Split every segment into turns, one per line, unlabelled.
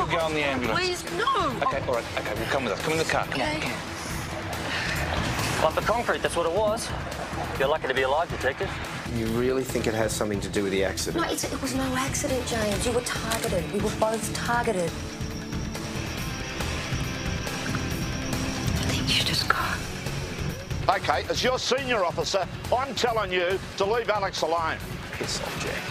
should get on the ambulance.
Please, no.
OK, all right, OK, well, come with us. Come in the car. Come on, come on.
Like the concrete, that's what it was. You're lucky to be alive, Detective.
You really think it has something to do with the accident?
No, it was no accident, James. You were targeted. We were both targeted. I think you should just go.
OK, as your senior officer, I'm telling you to leave Alex alone.
Piss off, Jack.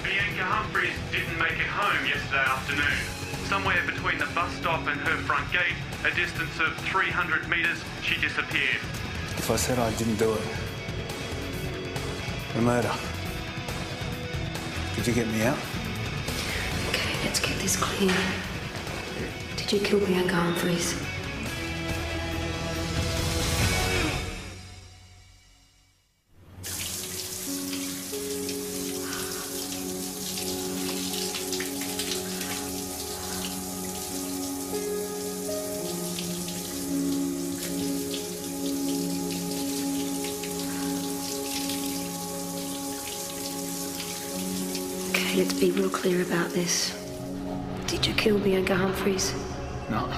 Bianca Humphries didn't make it home yesterday afternoon. Somewhere between the bus stop and her front gate, a distance of 300 metres, she disappeared.
If I said I didn't do it, a murder. Could you get me out?
OK, let's get this clear. Did you kill Bianca Humphries? OK, let's be real clear about this. Did you kill Bianca Humphries?
No.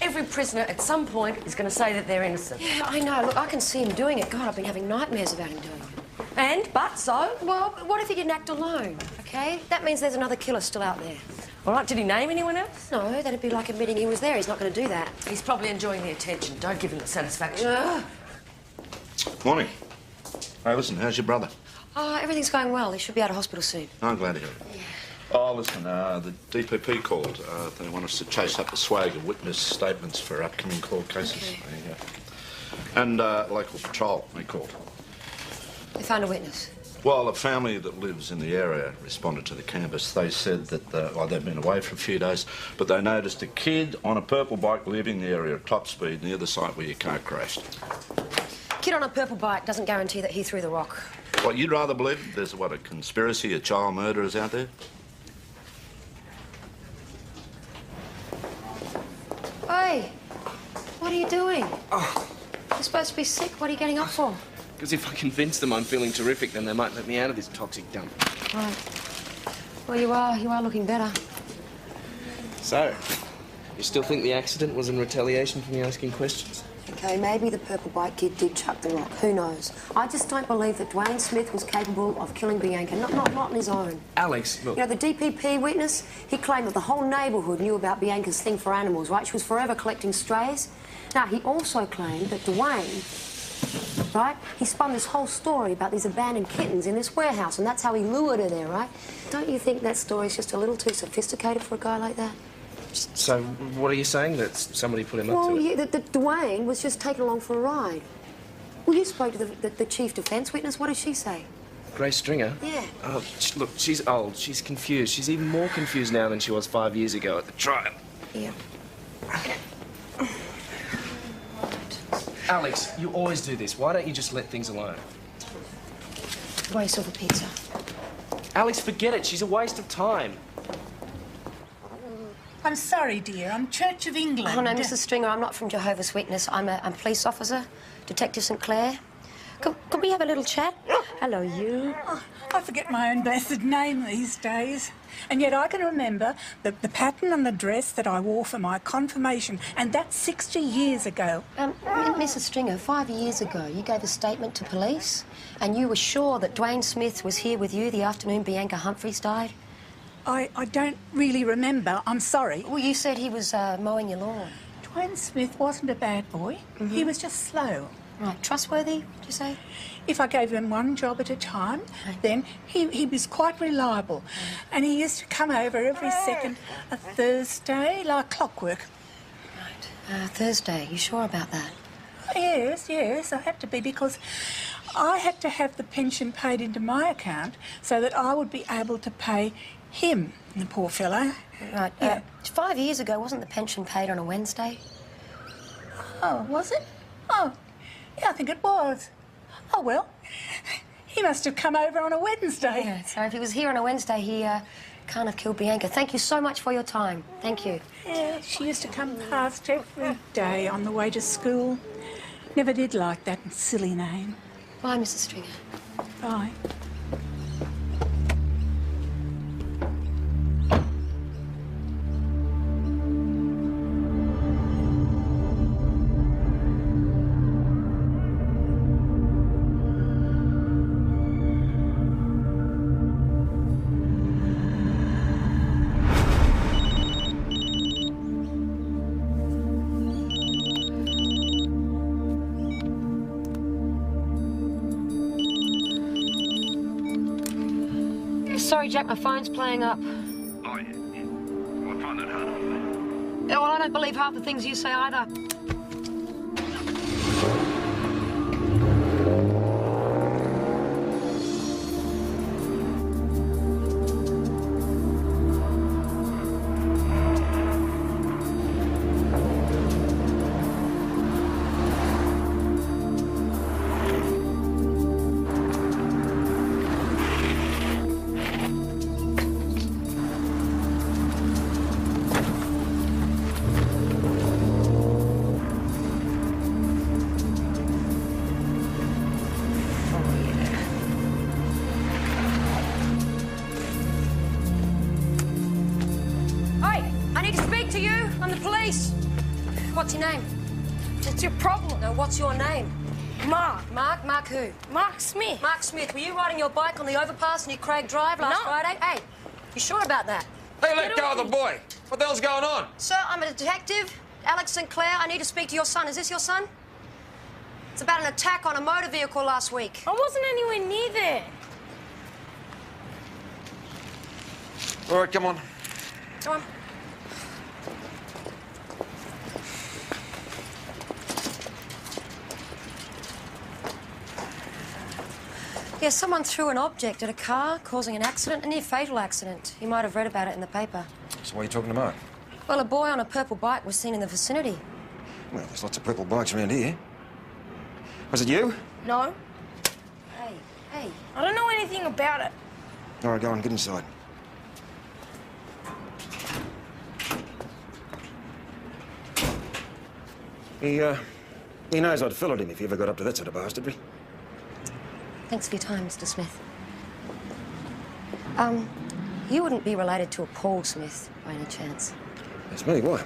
Every prisoner at some point is going to say that they're innocent.
Yeah, I know. Look, I can see him doing it. God, I've been having nightmares about him doing it.
But so?
Well, what if he didn't act alone, OK? That means there's another killer still out there.
All right, did he name anyone else?
No, that'd be like admitting he was there. He's not going to do that.
He's probably enjoying the attention. Don't give him the satisfaction.
Morning. Hey, listen, how's your brother?
Oh, everything's going well. He should be out of hospital soon.
I'm glad to hear it.
Yeah.
Oh, listen, the DPP called. They want us to chase up the swag of witness statements for upcoming court cases.
Okay.
And local patrol, they called.
They found a witness.
Well, a family that lives in the area responded to the canvass. They said that they've been away for a few days, but they noticed a kid on a purple bike leaving the area at top speed near the site where your car crashed.
Kid on a purple bike doesn't guarantee that he threw the rock.
What, you'd rather believe there's, a conspiracy of child murderers out there?
Hey, what are you doing? Oh. You're supposed to be sick. What are you getting up for?
Because if I convince them I'm feeling terrific, then they might let me out of this toxic dump.
Right. Well, you are looking better.
So, you still think the accident was in retaliation for me asking questions?
OK, maybe the purple bike kid did chuck the rock. Who knows? I just don't believe that Dwayne Smith was capable of killing Bianca. Not on his own.
Alex, look...
You know, the DPP witness, he claimed that the whole neighbourhood knew about Bianca's thing for animals, right? She was forever collecting strays. Now, he also claimed that Dwayne, right, he spun this whole story about these abandoned kittens in this warehouse, and that's how he lured her there, right? Don't you think that story's just a little too sophisticated for a guy like that?
So, what are you saying? That somebody put him up to it?
Well, yeah, that Dwayne was just taken along for a ride. Well, you spoke to the chief defence witness. What did she say?
Grace Stringer?
Yeah.
Oh, look, she's old. She's confused. She's even more confused now than she was 5 years ago at the trial.
Yeah.
Alex, you always do this. Why don't you just let things alone?
Buy yourself a pizza.
Alex, forget it. She's a waste of time.
I'm sorry, dear. I'm Church of England.
Oh, no, Mrs. Stringer, I'm not from Jehovah's Witness. I'm a police officer, Detective St. Clair. Could we have a little chat? Hello, you.
Oh, I forget my own blessed name these days. And yet I can remember the pattern on the dress that I wore for my confirmation, and that's 60 years ago.
Mrs. Stringer, 5 years ago, you gave a statement to police, and you were sure that Dwayne Smith was here with you the afternoon Bianca Humphries died.
I don't really remember. I'm sorry.
Well, you said he was mowing your lawn.
Dwayne Smith wasn't a bad boy. He was just slow.
Right, trustworthy, would you say?
If I gave him one job at a time, then he was quite reliable. And he used to come over every second Thursday, like clockwork.
Right. Thursday, you sure about that?
Yes, I had to be, because I had to have the pension paid into my account so that I would be able to pay him, the poor fellow.
Right.
Yeah.
5 years ago, wasn't the pension paid on a Wednesday?
Oh, was it? Oh, yeah, I think it was. Oh, well, he must have come over on a Wednesday.
Yeah, so if he was here on a Wednesday, he can't have killed Bianca. Thank you so much for your time. Thank you.
Yeah, she used to come past every day on the way to school. Never did like that silly name.
Bye, Mrs. Stringer.
Bye.
Sorry, Jack, my phone's playing up.
Oh, yeah. I find that hard.
Well, I don't believe half the things you say either. What's your name?
What's your problem?
No, what's your name?
Mark.
Mark who?
Mark Smith.
Mark Smith, were you riding your bike on the overpass near Craig Drive last Friday? Hey, you sure about that?
Hey, let go of the boy. What the hell's going on?
Sir, I'm a detective. Alex Sinclair, I need to speak to your son. Is this your son? It's about an attack on a motor vehicle last week.
I wasn't anywhere near there.
All right, come on.
Come on. Yeah, someone threw an object at a car, causing an accident, a near-fatal accident. You might have read about it in the paper.
So why are you talking to Mark?
Well, a boy on a purple bike was seen in the vicinity.
Well, there's lots of purple bikes around here. Was it you?
No.
Hey.
I don't know anything about it.
All right, go on, get inside. He knows I'd fill at him if he ever got up to that sort of bastardry.
Thanks for your time, Mr. Smith. You wouldn't be related to a Paul Smith, by any chance?
That's me, why?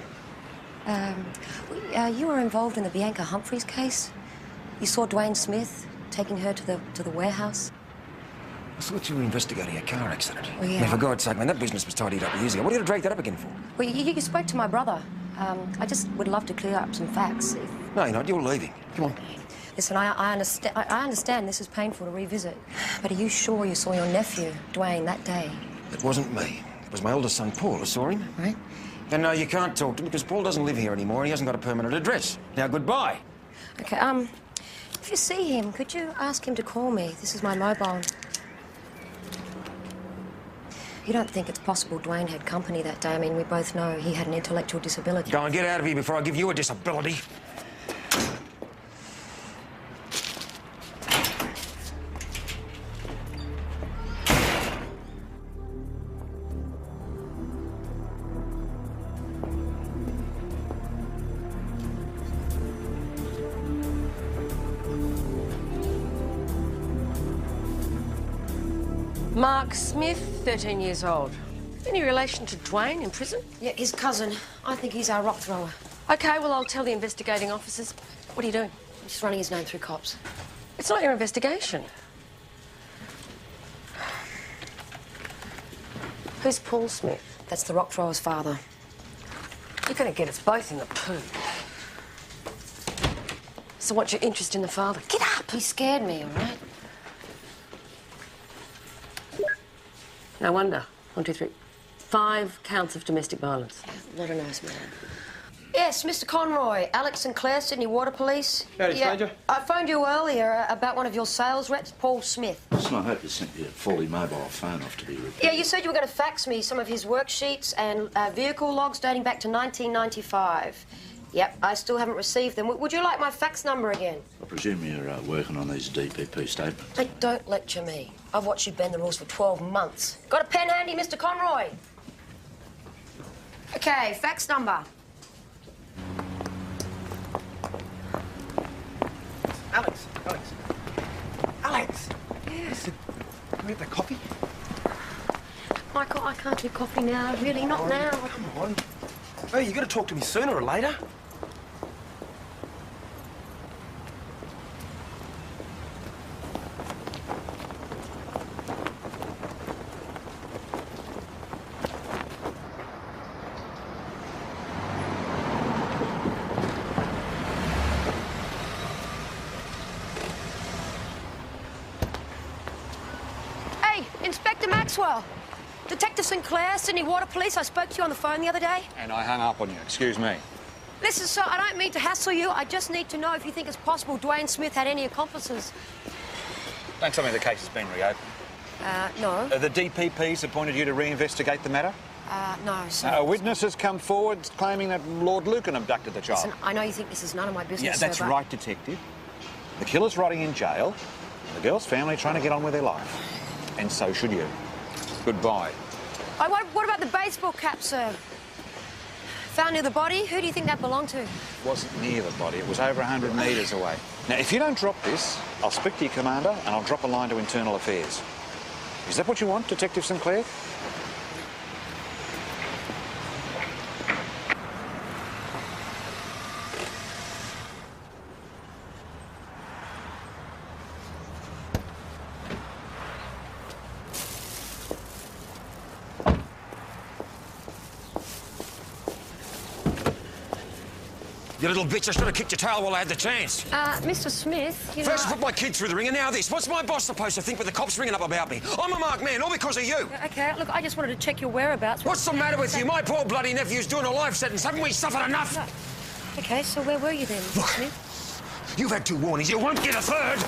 You were involved in the Bianca Humphreys case. You saw Dwayne Smith taking her to the warehouse.
I thought you were investigating a car accident.
Well, yeah.
Now, for God's sake, man, that business was tidied up years ago. What are you to drag that up again for?
Well, you spoke to my brother. I just would love to clear up some facts.
No, you're not. You're leaving. Come on.
Listen, I understand this is painful to revisit, but are you sure you saw your nephew, Dwayne, that day?
It wasn't me. It was my eldest son, Paul, who saw him.
Right.
And no, you can't talk to him because Paul doesn't live here anymore and he hasn't got a permanent address. Now, goodbye.
Okay, if you see him, could you ask him to call me? This is my mobile. You don't think it's possible Dwayne had company that day? I mean, we both know he had an intellectual disability.
Go and get out of here before I give you a disability.
Mark Smith, 13 years old. Any relation to Dwayne in prison?
Yeah, his cousin. I think he's our rock thrower.
OK, well, I'll tell the investigating officers. What are you doing?
I'm just running his name through cops.
It's not your investigation.
Who's Paul Smith?
That's the rock thrower's father.
You're going to get us both in the poo. So what's your interest in the father? Get up!
He scared me, all right?
No wonder. 1, 2, 3. 5 counts of domestic violence.
Not a nice man. Yes, Mr. Conroy, Alex Sinclair, Sydney Water Police.
Howdy, stranger.
I phoned you earlier about one of your sales reps, Paul Smith.
Listen, I hope you sent your fully mobile phone off to be repaired.
Yeah, you said you were going to fax me some of his worksheets and vehicle logs dating back to 1995. Yep, I still haven't received them. Would you like my fax number again?
I presume you're working on these DPP statements.
Hey, don't lecture me. I've watched you bend the rules for 12 months. Got a pen handy, Mr. Conroy? Okay, fax number.
Alex! Yes. Can we get the coffee?
Michael, I can't do coffee now. Really, not now.
Come on. Hey, you got to talk to me sooner or later.
Inspector Maxwell. Detective Sinclair, Sydney Water Police. I spoke to you on the phone the other day.
And I hung up on you. Excuse me.
Listen, sir, I don't mean to hassle you. I just need to know if you think it's possible Dwayne Smith had any accomplices.
Don't tell me the case has been reopened.
No.
The DPP's appointed you to reinvestigate the matter?
No, sir.
A witness has come forward claiming that Lord Lucan abducted the child.
Listen, I know you think this is none of my business,
Yeah, that's
sir, but...
right, Detective. The killer's rotting in jail. The girl's family trying to get on with their life. And so should you. Goodbye.
What about the baseball cap, sir? Found near the body? Who do you think that belonged to?
It wasn't near the body. It was over 100 metres away. Now, if you don't drop this, I'll speak to your commander and I'll drop a line to Internal Affairs. Is that what you want, Detective Sinclair?
You little bitch, I should have kicked your tail while I had the chance.
Mr. Smith, you know...
First, put my kid through the ring, and now this. What's my boss supposed to think with the cops ringing up about me? I'm a marked man, all because of you.
OK, look, I just wanted to check your whereabouts.
What's the matter with you? My poor bloody nephew's doing a life sentence. Haven't we suffered enough?
No. OK, so where were you then, Mr.
Look,
Smith?
You've had 2 warnings. You won't get a third.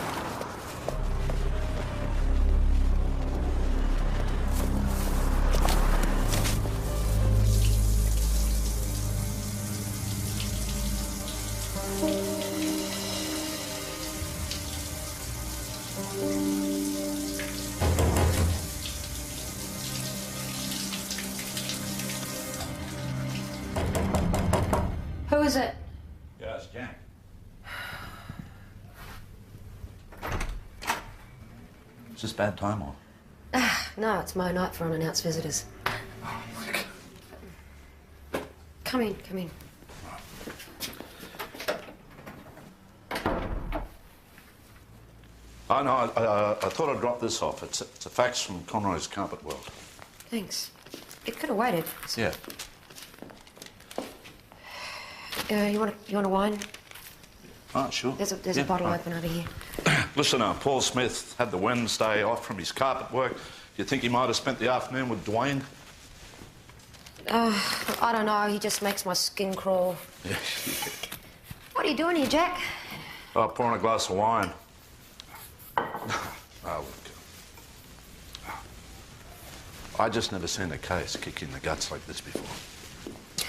Who is it?
Yeah, it's Jack. Is this bad time or?
No, it's my night for unannounced visitors.
Oh, my God.
Come in, come in.
I know, I thought I'd drop this off. It's a fax from Conroy's Carpet World.
Thanks. It could have waited.
Yeah.
You want a wine?
Oh, sure.
There's a bottle open over here.
Listen, Paul Smith had the Wednesday off from his carpet work. You think he might have spent the afternoon with Dwayne?
I don't know. He just makes my skin crawl.
Yeah.
What are you doing here, Jack?
Oh, pouring a glass of wine. Oh, look. I just never seen a case kick in the guts like this before.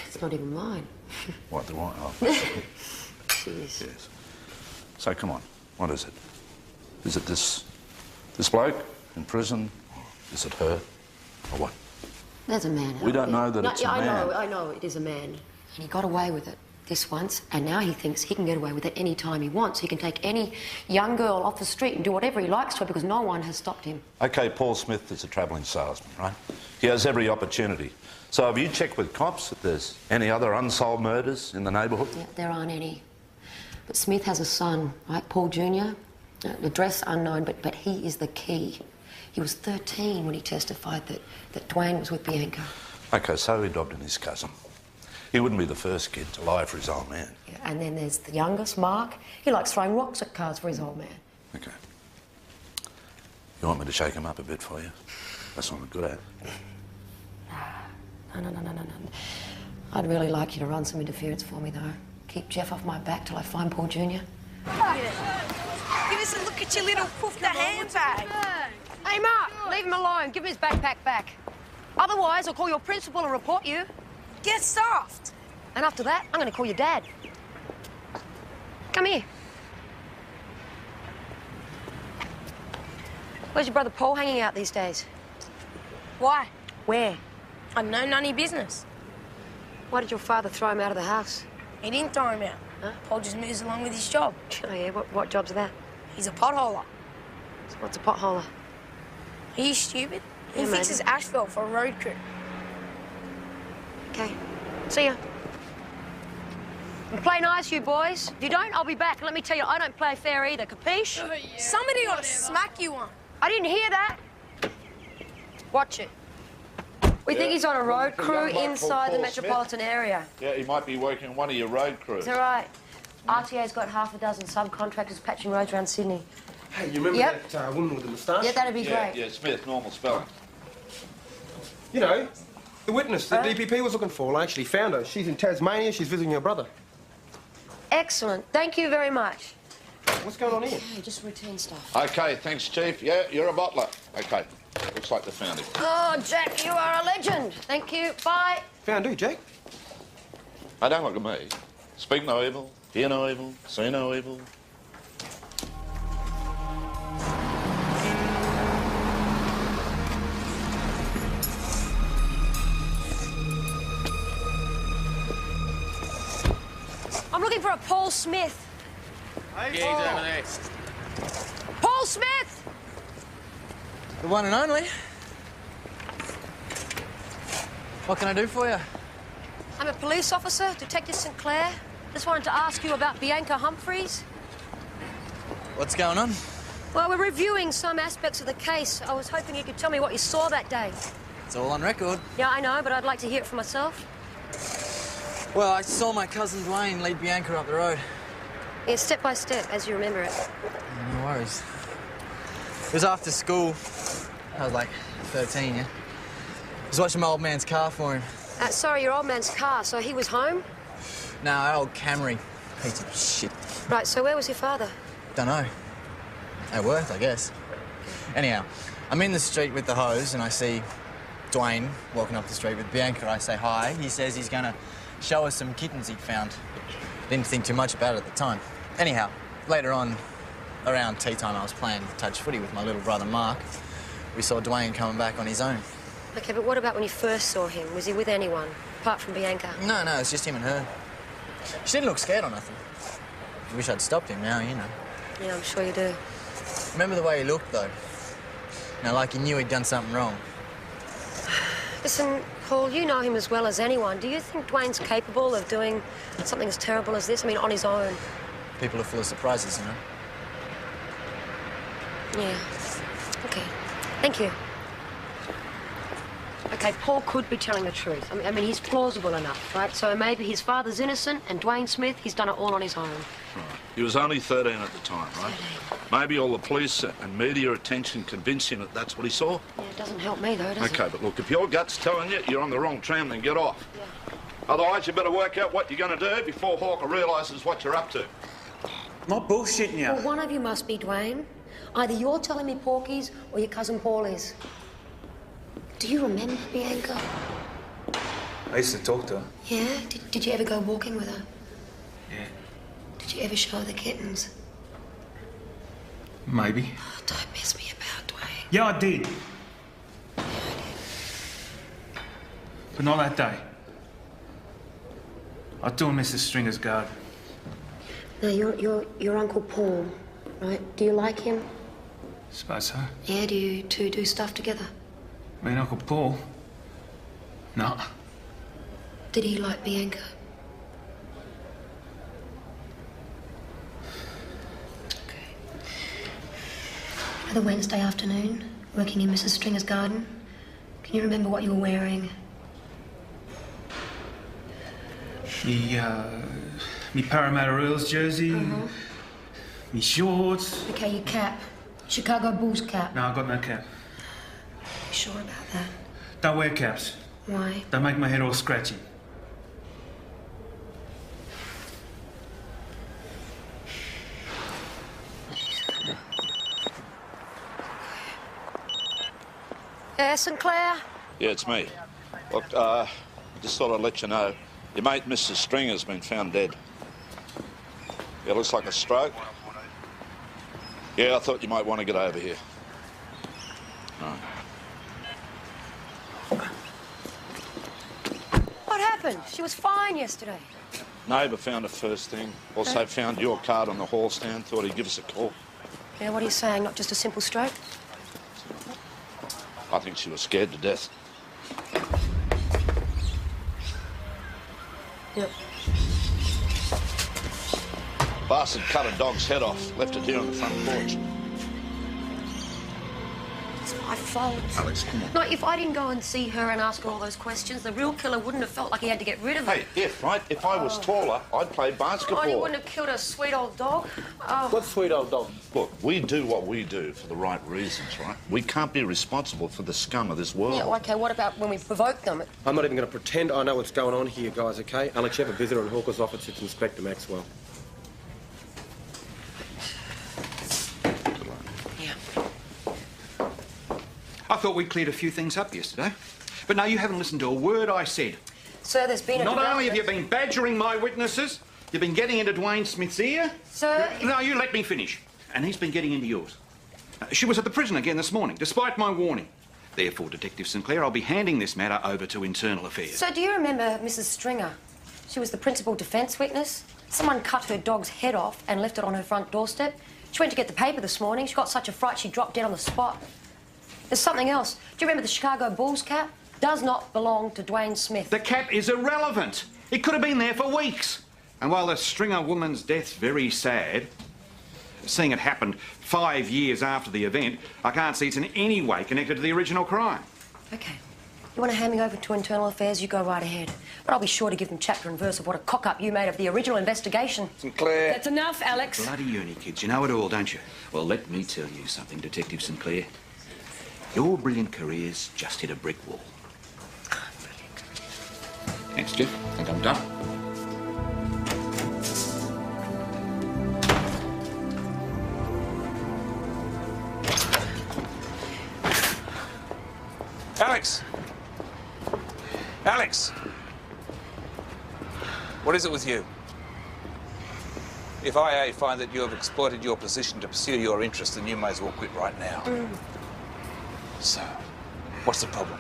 It's not even mine.
What, the wine? Oh.
Jeez.
Yes. So, come on. What is it? Is it this bloke in prison? Is it her? Or what?
There's a man out
We don't
there.
know that it's a man.
I know it is a man. And he got away with it this once, and now he thinks he can get away with it any time he wants. He can take any young girl off the street and do whatever he likes to her because no one has stopped him.
OK, Paul Smith is a travelling salesman, right? He has every opportunity. So have you checked with cops if there's any other unsolved murders in the neighbourhood?
Yeah, there aren't any. But Smith has a son, right, Paul Jr. Address unknown, but he is the key. He was 13 when he testified that Dwayne was with Bianca.
OK, so he dobbed in his cousin. He wouldn't be the first kid to lie for his old man.
Yeah, and then there's the youngest, Mark. He likes throwing rocks at cars for his old man.
OK. You want me to shake him up a bit for you? That's what I'm good at.
No. I'd really like you to run some interference for me, though. Keep Jeff off my back till I find Paul Jr.
Give us a look at your little poofed handbag.
Hey, Mark, leave him alone. Give him his backpack back. Otherwise, I'll call your principal and report you.
Get soft.
And after that, I'm going to call your dad. Come here. Where's your brother Paul hanging out these days?
Why?
Where?
I know none of your business.
Why did your father throw him out of the house?
He didn't throw him out.
Huh?
Paul just moves along with his job.
Oh, yeah? What job's that?
He's a potholer.
So what's a potholer?
Are you stupid? He
Yeah,
fixes
maybe.
asphalt for a road crew.
Okay. See ya. And play nice, you boys. If you don't, I'll be back. And let me tell you, I don't play fair either, capiche?
Oh, yeah. Somebody ought to smack you one.
I didn't hear that. Watch it. We think he's on a road crew inside the metropolitan area.
Yeah, he might be working on one of your road crews.
Is that right? RTA's got half a dozen subcontractors patching roads around Sydney.
Hey, you remember that woman with the moustache?
Yeah, that'd be great.
Yeah, Smith, normal spelling.
You know, the witness that DPP was looking for, I actually found her. She's in Tasmania. She's visiting her brother.
Excellent. Thank you very much.
What's going on here?
Hey, just routine stuff.
OK, thanks, Chief. Yeah, you're a bottler. OK, looks like they found him.
Oh, Jack, you are a legend. Thank you. Bye.
Found who, Jake?
Hey, don't look at me. Speak no evil, hear no evil, see no evil.
I'm looking for a Paul Smith.
Yeah, he's over there.
Paul Smith!
The one and only. What can I do for you?
I'm a police officer, Detective Sinclair. Just wanted to ask you about Bianca Humphreys.
What's going on?
Well, we're reviewing some aspects of the case. I was hoping you could tell me what you saw that day.
It's all on record.
Yeah, I know, but I'd like to hear it for myself.
Well, I saw my cousin Dwayne lead Bianca up the road.
Yeah, step by step, as you remember it.
No worries. It was after school. I was like 13, yeah? I was watching my old man's car for him.
Sorry, your old man's car, so he was home?
No, our old Camry. Piece of shit.
Right, so where was your father?
Dunno. At work, I guess. Anyhow, I'm in the street with the hose and I see Dwayne walking up the street with Bianca. I say hi. He says he's gonna show us some kittens he'd found. Didn't think too much about it at the time. Anyhow, later on, around tea time, I was playing touch footy with my little brother Mark. We saw Dwayne coming back on his own.
OK, but what about when you first saw him? Was he with anyone, apart from Bianca?
No, it's just him and her. She didn't look scared or nothing. I wish I'd stopped him now, you know.
Yeah, I'm sure you do.
Remember the way he looked, though? You know, like he knew he'd done something wrong.
Listen, Paul, you know him as well as anyone. Do you think Dwayne's capable of doing something as terrible as this? I mean, on his own?
People are full of surprises, you know?
Yeah. OK. Thank you. OK, Paul could be telling the truth. I mean, he's plausible enough, right? So maybe his father's innocent and Dwayne Smith, he's done it all on his own.
Right. He was only 13 at the time, right? 13. Maybe all the police and media attention convinced him that that's what he saw.
Yeah, it doesn't help me, though, does it?
OK, but look, if your gut's telling you you're on the wrong tram, then get off. Yeah. Otherwise, you better work out what you're going to do before Hawker realises what you're up to.
Not bullshitting you.
Well, one of you must be Dwayne. Either you're telling me porkies or your cousin Paul is. Do you remember Bianca?
I used to talk to her.
Yeah? Did you ever go walking with her?
Yeah.
Did you ever show her the kittens?
Maybe.
Oh, don't mess me about, Dwayne.
Yeah, I did.
Yeah, I did.
But not that day. I was doing Mrs. Stringer's garden.
Now, your Uncle Paul, right? Do you like him?
Suppose so.
Yeah, do you two do stuff together?
Me and Uncle Paul? No.
Did he like Bianca? Okay. The Wednesday afternoon, Working in Mrs. Stringer's garden? Can you remember what you were wearing?
Me Parramatta Earls jersey. Me shorts.
Okay, your cap. Chicago Bulls cap.
No, I got no cap.
You sure about that?
Don't wear caps.
Why?
They make my head all scratchy.
Sinclair?
Yeah, it's me. Look, just thought I'd let you know. Your mate, Mrs. Stringer's been found dead. Yeah, looks like a stroke. Yeah, I thought you might want to get over here. All right.
What happened? She was fine yesterday.
Neighbour found her first thing. Also found your card on the hall stand. Thought he'd give us a call.
Yeah, what are you saying? Not just a simple stroke?
I think she was scared to death.
Yep.
Bastard cut a dog's head off, left it here on the front porch.
It's my fault.
Alex, come on.
No, if I didn't go and see her and ask her all those questions, the real killer wouldn't have felt like he had to get rid of her.
Hey, if I was taller, I'd play basketball.
Oh, he wouldn't have killed a sweet old dog. Oh.
What sweet old dog?
Look, we do what we do for the right reasons, right? We can't be responsible for the scum of this world.
Yeah, okay, what about when we provoke them?
I'm not even going to pretend I know what's going on here, guys, OK? Alex, you have a visitor in Hawker's office. It's Inspector Maxwell.
I thought we cleared a few things up yesterday. But no, you haven't listened to a word I said.
Sir, there's been a
Not only have you
development.
been badgering my witnesses, you've been getting into Dwayne Smith's ear.
Sir...
No, you let me finish. And he's been getting into yours. She was at the prison again this morning, despite my warning. Therefore, Detective Sinclair, I'll be handing this matter over to Internal Affairs.
So do you remember Mrs. Stringer? She was the principal defence witness. Someone cut her dog's head off and left it on her front doorstep. She went to get the paper this morning. She got such a fright she dropped dead on the spot. There's something else. Do you remember the Chicago Bulls cap? Does not belong to Dwayne Smith.
The cap is irrelevant. It could have been there for weeks. And while the Stringer woman's death's very sad, seeing it happened 5 years after the event, I can't see it's in any way connected to the original crime.
OK. You want to hand me over to Internal Affairs, you go right ahead. But I'll be sure to give them chapter and verse of what a cock-up you made of the original investigation.
Sinclair.
That's enough, Alex.
Bloody uni kids, you know it all, don't you? Well, let me tell you something, Detective Sinclair. Your brilliant career's just hit a brick wall. Thanks, Jeff. I think I'm done.
Alex! Alex! What is it with you? If IA find that you have exploited your position to pursue your interests, then you may as well quit right now. So, what's the problem?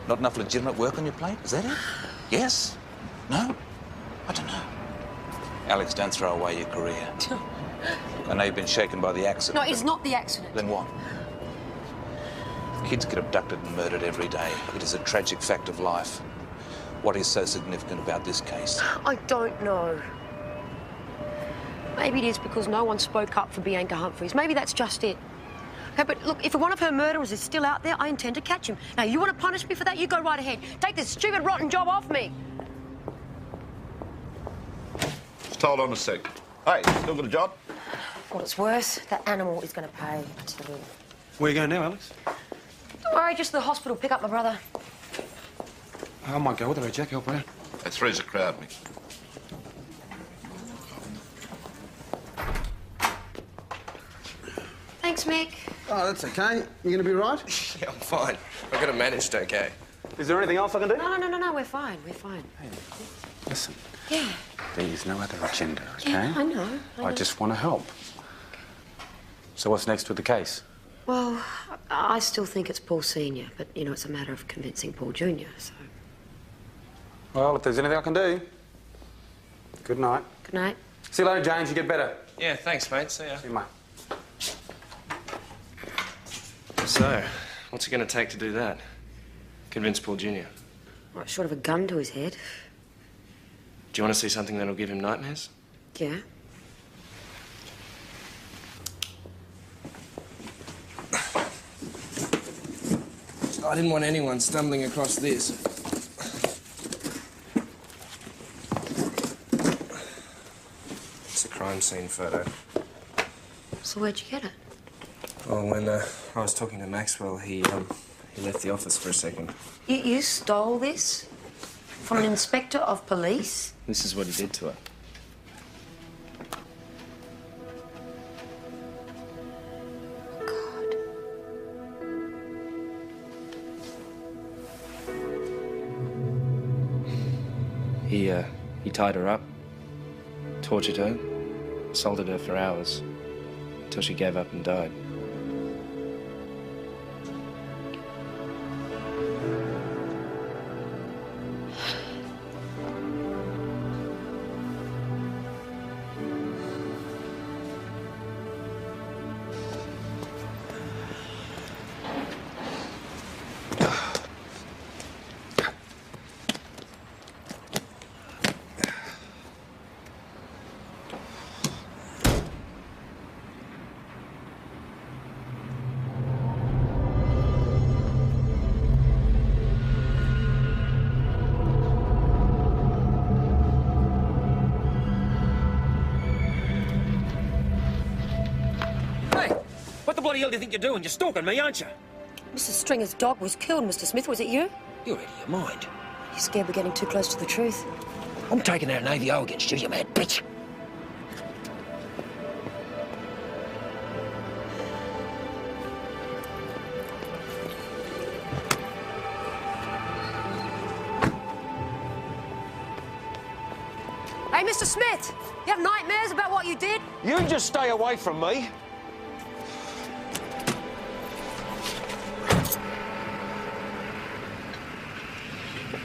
Not enough legitimate work on your plate? Is that it? Yes? No? I don't know. Alex, don't throw away your career. I know you've been shaken by the accident.
No, it's not the accident.
Then what? Kids get abducted and murdered every day. It is a tragic fact of life. What is so significant about this case?
I don't know. Maybe it is because no one spoke up for Bianca Humphries. Maybe that's just it. Okay, but look, if one of her murderers is still out there, I intend to catch him. Now, you want to punish me for that? You go right ahead. Take this stupid, rotten job off me.
Just hold on a sec. Hey, still got a job?
For what it's worth, that animal is going to pay to live.
Where you going now, Alex?
Don't worry, just to the hospital, pick up my brother.
I might go with her, Jack. Help her out.
Hey, three's a crowd, Mick.
Thanks, Mick.
Oh, that's okay. You going to be right?
Yeah, I'm fine. I've got it managed okay.
Is there anything else I can do?
No, we're fine, we're fine.
Hey, listen.
Yeah.
There's no other agenda, okay?
Yeah, I know.
I just want to help. So what's next with the case?
Well, I still think it's Paul Senior, but, you know, it's a matter of convincing Paul Junior, so...
Well, if there's anything I can do. Good night.
Good night.
See you later, James. You get better.
Yeah, thanks, mate. See ya.
See you, mate.
So, what's it going to take to do that? Convince Paul Jr.?
Right, short of a gun to his head.
Do you want to see something that'll give him nightmares?
Yeah.
I didn't want anyone stumbling across this. It's a crime scene photo.
So where'd you get it?
Well, when I was talking to Maxwell, he left the office for a second.
You stole this from an inspector of police?
This is what he did to her. He tied her up, tortured her, assaulted her for hours, until she gave up and died.
What the bloody hell do you think you're doing? You're stalking me, aren't you?
Mrs. Stringer's dog was killed, Mr. Smith. Was it you?
You're out of your mind.
You scared we're getting too close to the truth?
I'm taking out an AVO against you, you mad bitch.
Hey, Mr. Smith, you have nightmares about what you did?
You just stay away from me.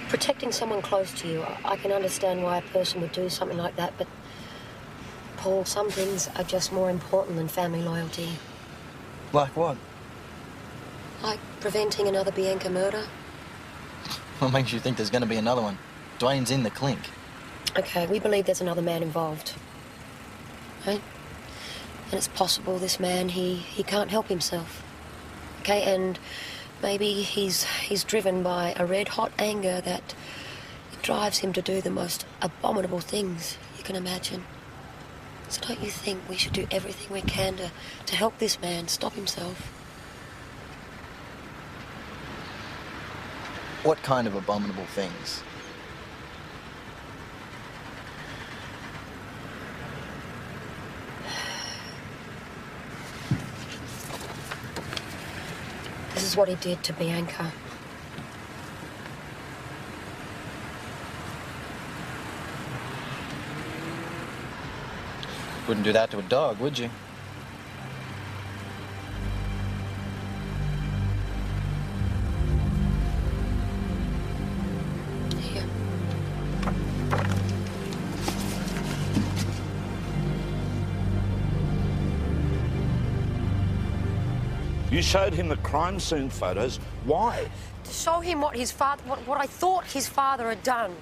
Protecting someone close to you, I can understand why a person would do something like that, but Paul, some things are just more important than family loyalty.
Like what?
Like preventing another Bianca murder.
What makes you think there's going to be another one? Dwayne's in the clink.
Okay, we believe there's another man involved. Right? And it's possible this man, he can't help himself. Okay, and maybe he's driven by a red-hot anger that drives him to do the most abominable things you can imagine. So don't you think we should do everything we can to help this man stop himself?
What kind of abominable things?
This is what he did to Bianca.
Wouldn't do that to a dog, would you?
Here.
You showed him the crime scene photos. Why?
To show him what his father, what I thought his father had done.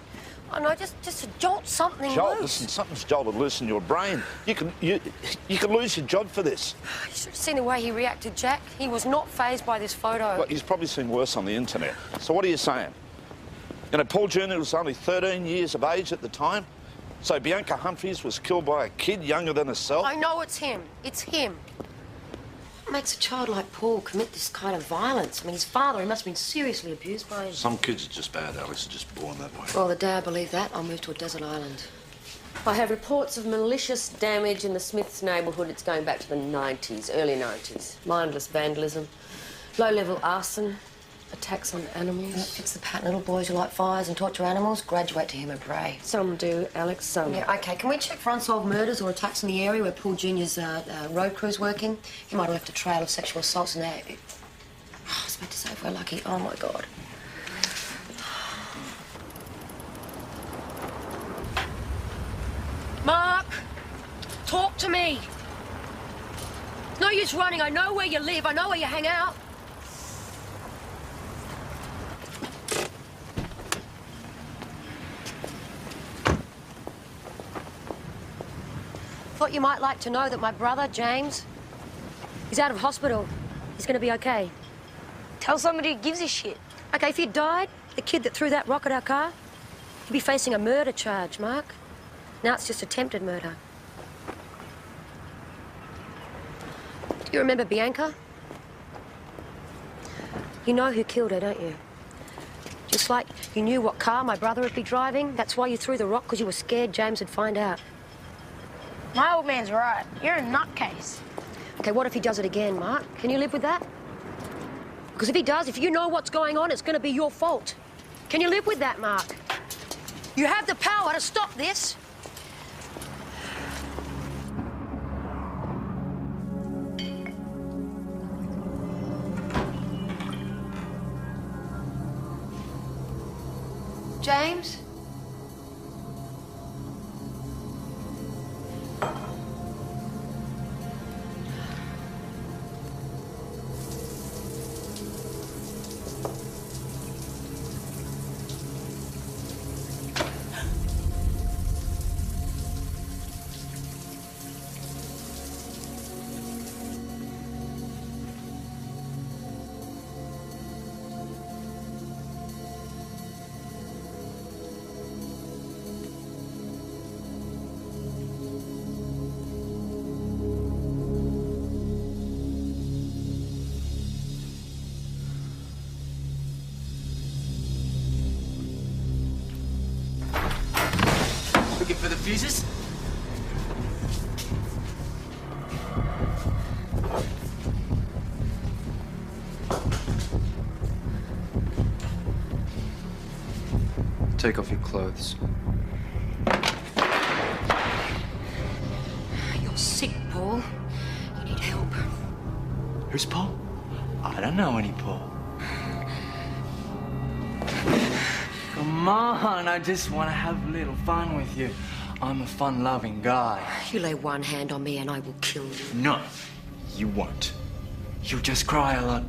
I know, just to jolt something
Jolt,
loose.
listen, something's jolted loose in your brain. You can lose your job for this.
You should have seen the way he reacted, Jack. He was not fazed by this photo.
Well, he's probably seen worse on the internet. So what are you saying? You know, Paul Jr. was only 13 years of age at the time. So Bianca Humphries was killed by a kid younger than herself.
I know it's him. It's him. What makes a child like Paul commit this kind of violence? I mean, his father, he must have been seriously abused by him.
Some kids are just bad, Alex, are just born that way.
Well, the day I believe that, I'll move to a desert island.
I have reports of malicious damage in the Smiths neighbourhood. It's going back to the 90s, early 90s. Mindless vandalism, low-level arson, attacks on animals.
That fits the pattern. Little boys who like fires and torture animals graduate to human prey.
Some do, Alex, some.
Yeah, OK. Can we check for unsolved murders or attacks in the area where Paul Jr.'s road crew's working? He might have left a trail of sexual assaults in there. I was about to say if we're lucky. Oh, my God. Mark! Talk to me! No use running. I know where you live. I know where you hang out. Thought you might like to know that my brother, James, he's out of hospital. He's going to be okay.
Tell somebody who gives a shit.
OK, if he died, the kid that threw that rock at our car, he'd be facing a murder charge, Mark. Now it's just attempted murder. Do you remember Bianca? You know who killed her, don't you? Just like you knew what car my brother would be driving. That's why you threw the rock, because you were scared James would find out.
My old man's right. You're a nutcase.
OK, what if he does it again, Mark? Can you live with that? Because if he does, if you know what's going on, it's going to be your fault. Can you live with that, Mark? You have the power to stop this. James?
Looking for the fuses?
Take off your clothes.
You're sick, Paul. You need help.
Who's Paul? I don't know any Paul. Come on, I just want to have a little fun with you. I'm a fun-loving guy.
You lay one hand on me and I will kill you.
No, you won't. You'll just cry a lot.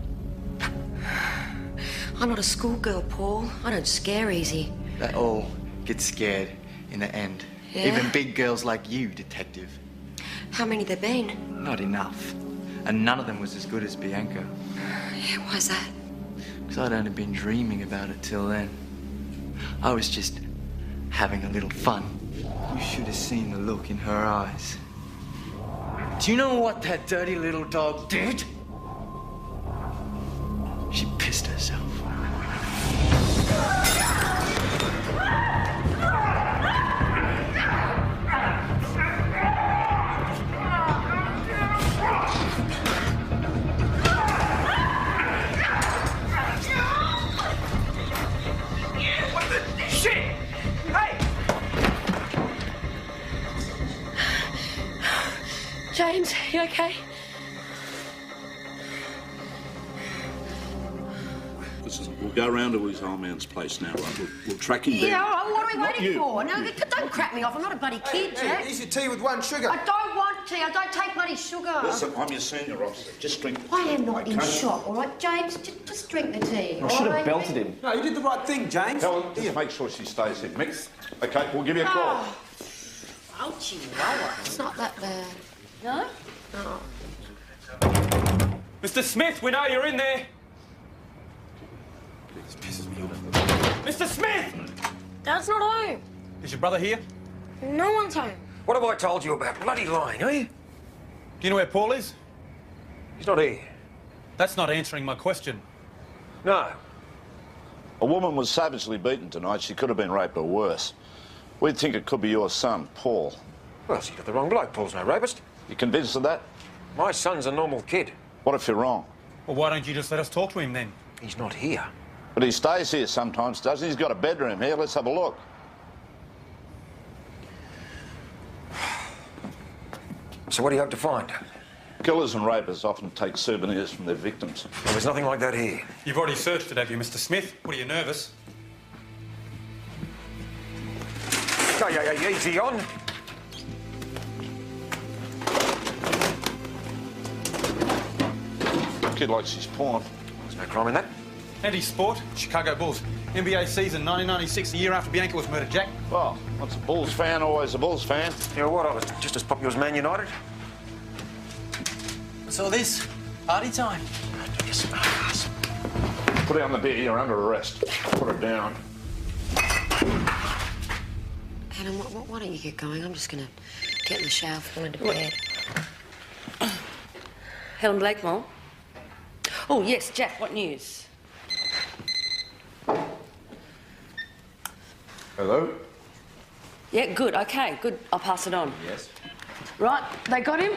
I'm not a schoolgirl, Paul. I don't scare easy.
They all get scared in the end.
Yeah?
Even big girls like you, Detective.
How many there been?
Not enough. And none of them was as good as Bianca.
Yeah, why's that?
Because I'd only been dreaming about it till then. I was just having a little fun. You should have seen the look in her eyes. Do you know what that dirty little dog did? She pissed herself.
James, you okay?
Listen, we'll go round to his old man's place now, right? We'll track him down.
Yeah, all right, what are we
Not
waiting
you.
for? No, don't crap me off. I'm not a bloody kid, Jack.
Easy tea with one sugar.
I don't want tea. I don't take bloody sugar.
Listen, I'm your senior officer. Just drink the
I
tea,
am not in
okay?
shock, all right? James, just drink the tea.
I should
all
have
right?
belted him. No, you did the right thing, James.
Helen, just make sure she stays here. Mick, okay, we'll give you a call.
Oh. Ouchie, wow. It's not that bad. No? No.
Mr. Smith, we know you're in there. This pisses me off. Mr. Smith!
Dad's not home.
Is your brother here?
No one's home.
What have I told you about bloody lying, eh?
Do you know where Paul is?
He's not here.
That's not answering my question.
No.
A woman was savagely beaten tonight. She could have been raped or worse. We'd think it could be your son, Paul.
Well, so you got the wrong bloke. Paul's no rapist.
You convinced of that?
My son's a normal kid.
What if you're wrong?
Well, why don't you just let us talk to him then?
He's not here.
But he stays here sometimes, doesn't he? He's got a bedroom here. Let's have a look.
So what do you hope to find?
Killers and rapers often take souvenirs from their victims.
Well, there's nothing like that here.
You've already searched it, have you, Mr. Smith? What, are you nervous?
Hey, easy on.
Kid likes his porn.
There's no crime in that.
Anti-sport, Chicago Bulls. NBA season 1996, the year after Bianca was murdered, Jack.
Well, once a Bulls fan, always a Bulls fan.
You know what? I was just as popular as Man United.
What's all this? Party time?
Yes.
Put down the beer, you're under arrest. Put it down.
Adam, why don't you get going? I'm just going to get in the shower, fall into bed.
Helen Blakemore? Oh, yes, Jack, what news?
Hello?
Yeah, good, OK, good. I'll pass it on.
Yes.
Right, they got him.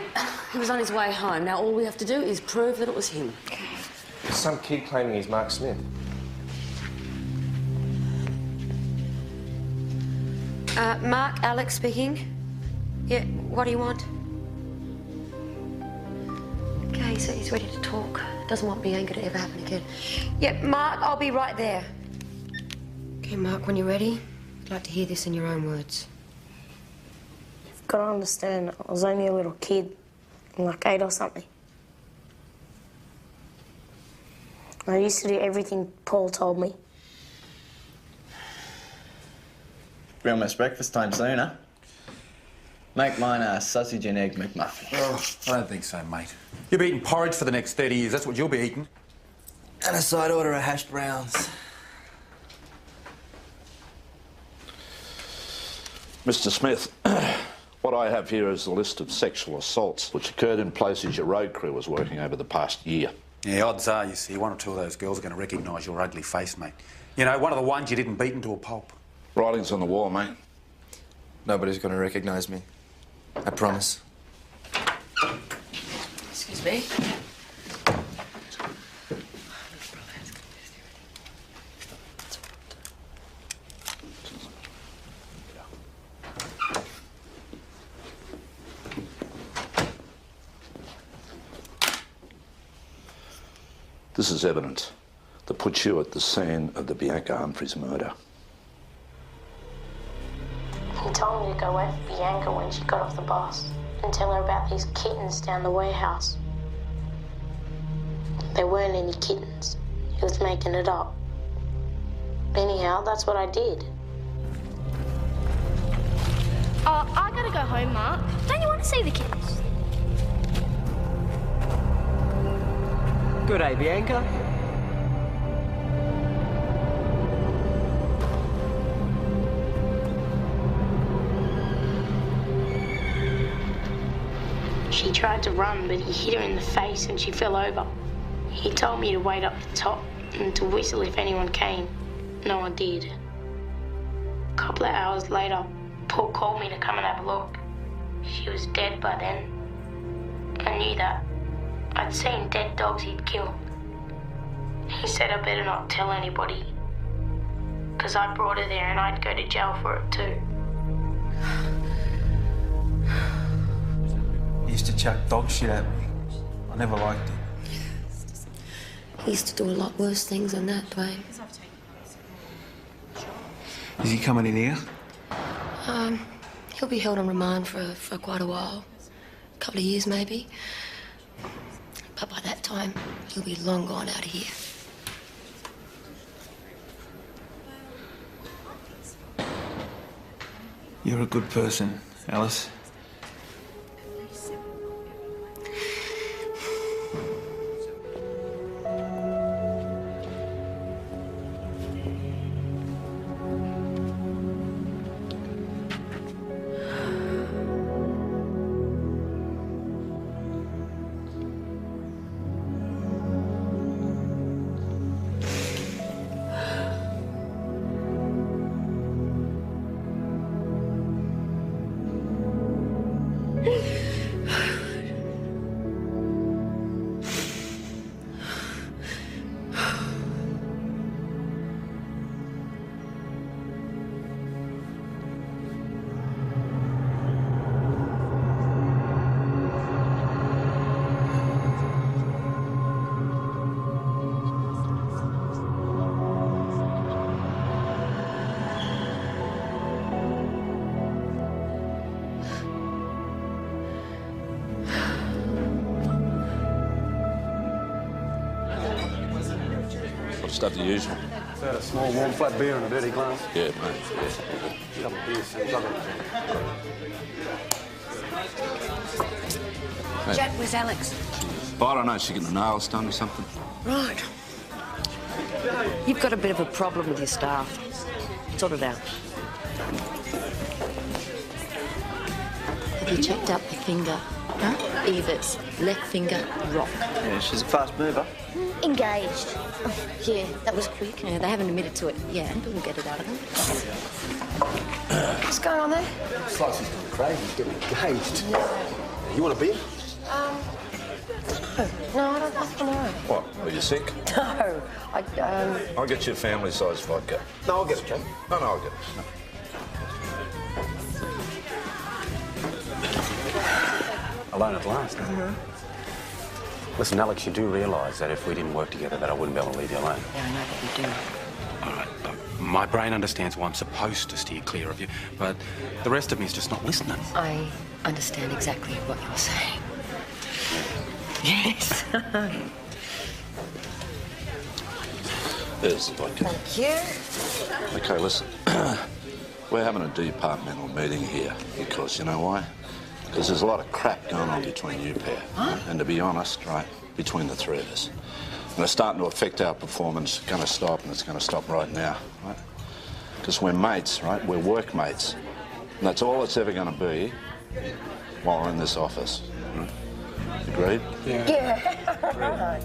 He was on his way home. Now all we have to do is prove that it was him.
Some kid claiming he's Mark Smith.
Mark, Alex speaking. Yeah, what do you want? Okay, so he's ready to talk. Doesn't want Bianca to ever happen again. Yeah, Mark, I'll be right there. Okay, Mark, when you're ready, I'd like to hear this in your own words.
You've got to understand, I was only a little kid, like 8 or something. I used to do everything Paul told me.
Be almost breakfast time soon, huh? Make mine a sausage and egg McMuffin.
Oh, I don't think so, mate. You'll be eating porridge for the next 30 years. That's what you'll be eating.
And a side order of hashed browns.
Mr. Smith, what I have here is a list of sexual assaults which occurred in places your road crew was working over the past year.
Yeah, odds are, you see, one or two of those girls are going to recognise your ugly face, mate. You know, one of the ones you didn't beat into a pulp.
Writing's on the wall, mate.
Nobody's going to recognise me. I promise.
Excuse me.
This is evidence that puts you at the scene of the Bianca Humphreys murder.
He told me to go wait for Bianca when she got off the bus and tell her about these kittens down the warehouse. There weren't any kittens. He was making it up. Anyhow, that's what I did.
Oh, I gotta go home, Mark. Don't you want to see the kittens?
Good day, Bianca.
She tried to run, but he hit her in the face and she fell over. He told me to wait up the top and to whistle if anyone came. No one did. A couple of hours later, Paul called me to come and have a look. She was dead by then. I knew that. I'd seen dead dogs he'd killed. He said I better not tell anybody, because I brought her there and I'd go to jail for it too.
He used to chuck dog shit at me. I never liked it.
He used to do a lot worse things than that, Dwayne.
Is he coming in here?
He'll be held on remand for quite a while. A couple of years, maybe. But by that time, he'll be long gone out of here.
You're a good person, Alice.
Stuff the usual.
Is that a small, warm, flat beer in a dirty glass?
Yeah, mate. Yeah.
Couple of beers,
Hey.
Jack, where's Alex?
I don't know, she getting the nails done or something.
Right.
You've got a bit of a problem with your staff. Sort it out.
Have you checked out the finger? Huh? Eva's left finger rock.
Yeah, she's a fast mover.
Engaged. Oh, yeah, that was quick. Yeah, they haven't admitted to it yet, but we'll get it out of them.
What's going on there?
It's like she's gone crazy. She's getting engaged. You want a beer?
No, I think I'm all right.
What? Are you sick?
No,
I'll get you a family-sized vodka.
No, I'll get it, Jake.
No, I'll get it.
Alone at last, huh? Listen, Alex, you do realise that if we didn't work together that I wouldn't be able to leave you alone.
Yeah, I know that you do.
All right, look, my brain understands why I'm supposed to steer clear of you, but the rest of me is just not listening.
I understand exactly what you're saying. Yes.
There's the vodka.
Thank you.
Okay, listen. We're having a departmental meeting here because, you know why? Because there's a lot of crap going on between you pair.
Huh?
And to be honest, right, between the three of us. And it's starting to affect our performance. It's going to stop, and it's going to stop right now, right? Because we're mates, right? We're workmates. And that's all it's ever going to be while we're in this office. Right? Agreed?
Yeah. Right.